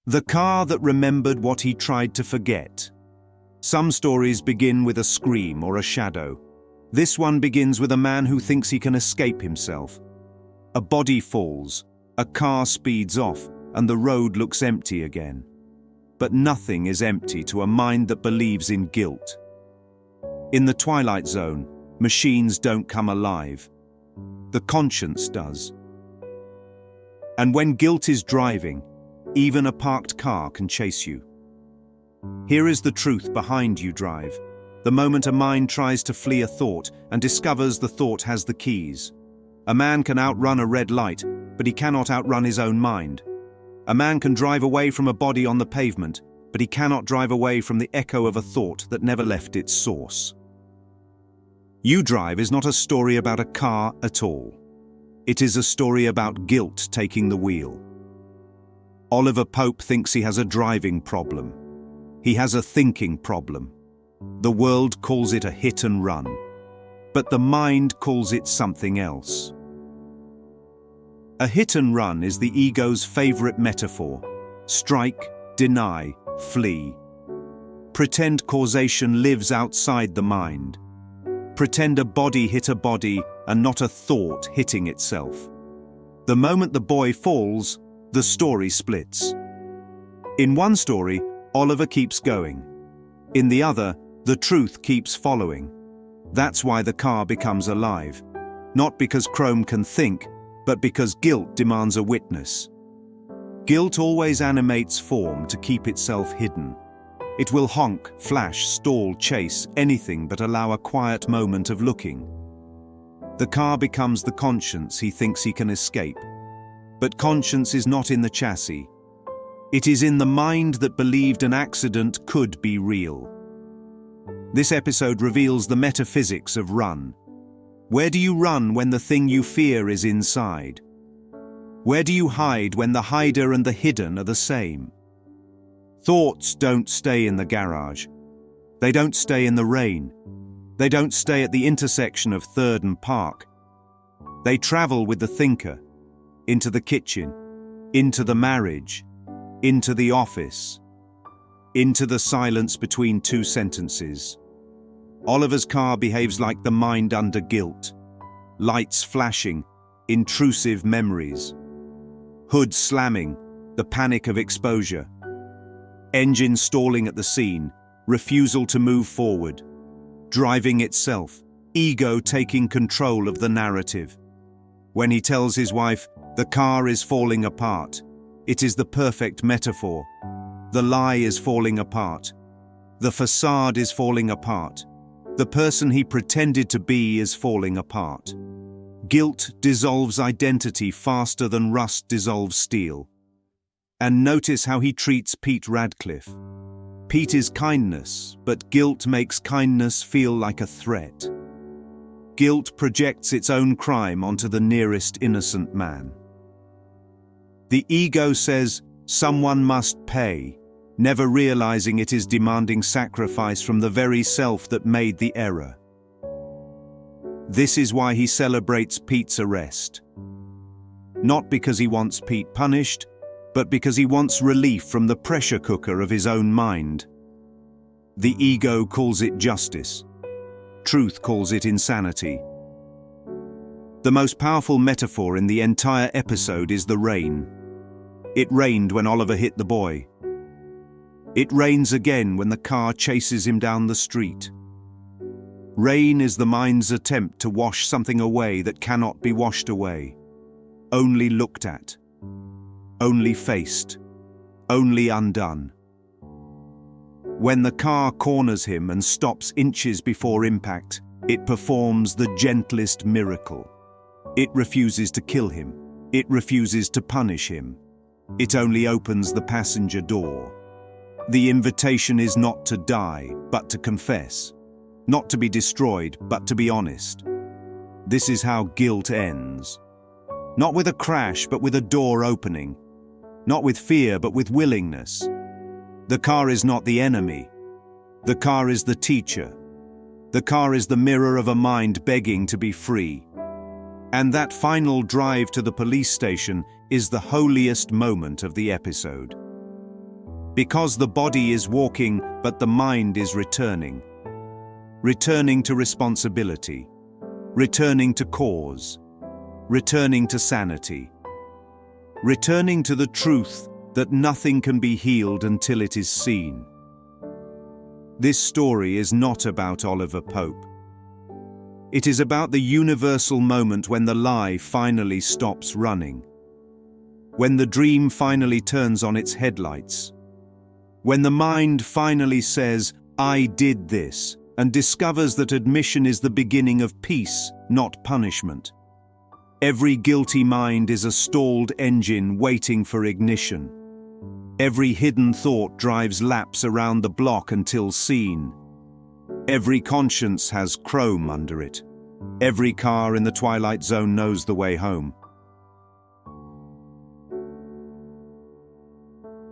The car that remembered what he tried to forget. Some stories begin with a scream or a shadow. This one begins with a man who thinks he can escape himself. A body falls, a car speeds off, and the road looks empty again. But nothing is empty to a mind that believes in guilt. In the Twilight Zone, machines don't come alive. The conscience does. And when guilt is driving, even a parked car can chase you. Here is the truth behind you drive. The moment a mind tries to flee a thought and discovers the thought has the keys. A man can outrun a red light, but he cannot outrun his own mind. A man can drive away from a body on the pavement, but he cannot drive away from the echo of a thought that never left its source. You Drive is not a story about a car at all. It is a story about guilt taking the wheel. Oliver Pope thinks he has a driving problem. He has a thinking problem. The world calls it a hit and run, but the mind calls it something else. A hit and run is the ego's favorite metaphor. Strike, deny, flee. Pretend causation lives outside the mind. Pretend a body hit a body and not a thought hitting itself. The moment the boy falls, the story splits. In one story, Oliver keeps going. In the other, the truth keeps following. That's why the car becomes alive. Not because Chrome can think, but because guilt demands a witness. Guilt always animates form to keep itself hidden. It will honk, flash, stall, chase, anything but allow a quiet moment of looking. The car becomes the conscience he thinks he can escape. But conscience is not in the chassis. It is in the mind that believed an accident could be real. This episode reveals the metaphysics of run. Where do you run when the thing you fear is inside? Where do you hide when the hider and the hidden are the same? Thoughts don't stay in the garage. They don't stay in the rain. They don't stay at the intersection of 3rd and Park. They travel with the thinker, into the kitchen, into the marriage, into the office, into the silence between two sentences. Oliver's car behaves like the mind under guilt. Lights flashing, intrusive memories. Hood slamming, the panic of exposure. Engine stalling at the scene, refusal to move forward. Driving itself, ego taking control of the narrative. When he tells his wife, the car is falling apart, it is the perfect metaphor. The lie is falling apart. The facade is falling apart. The person he pretended to be is falling apart. Guilt dissolves identity faster than rust dissolves steel. And notice how he treats Pete Radcliffe. Pete is kindness, but guilt makes kindness feel like a threat. Guilt projects its own crime onto the nearest innocent man. The ego says, someone must pay, never realizing it is demanding sacrifice from the very self that made the error. This is why he celebrates Pete's arrest. Not because he wants Pete punished, but because he wants relief from the pressure cooker of his own mind. The ego calls it justice. Truth calls it insanity. The most powerful metaphor in the entire episode is the rain. It rained when Oliver hit the boy. It rains again when the car chases him down the street. Rain is the mind's attempt to wash something away that cannot be washed away. Only looked at. Only faced. Only undone. When the car corners him and stops inches before impact, it performs the gentlest miracle. It refuses to kill him. It refuses to punish him. It only opens the passenger door. The invitation is not to die, but to confess. Not to be destroyed, but to be honest. This is how guilt ends. Not with a crash, but with a door opening. Not with fear, but with willingness. The car is not the enemy. The car is the teacher. The car is the mirror of a mind begging to be free. And that final drive to the police station is the holiest moment of the episode. Because the body is walking, but the mind is returning. Returning to responsibility. Returning to cause. Returning to sanity. Returning to the truth that nothing can be healed until it is seen. This story is not about Oliver Pope. It is about the universal moment when the lie finally stops running. When the dream finally turns on its headlights. When the mind finally says, "I did this," and discovers that admission is the beginning of peace, not punishment. Every guilty mind is a stalled engine waiting for ignition. Every hidden thought drives laps around the block until seen. Every conscience has chrome under it. Every car in the Twilight Zone knows the way home.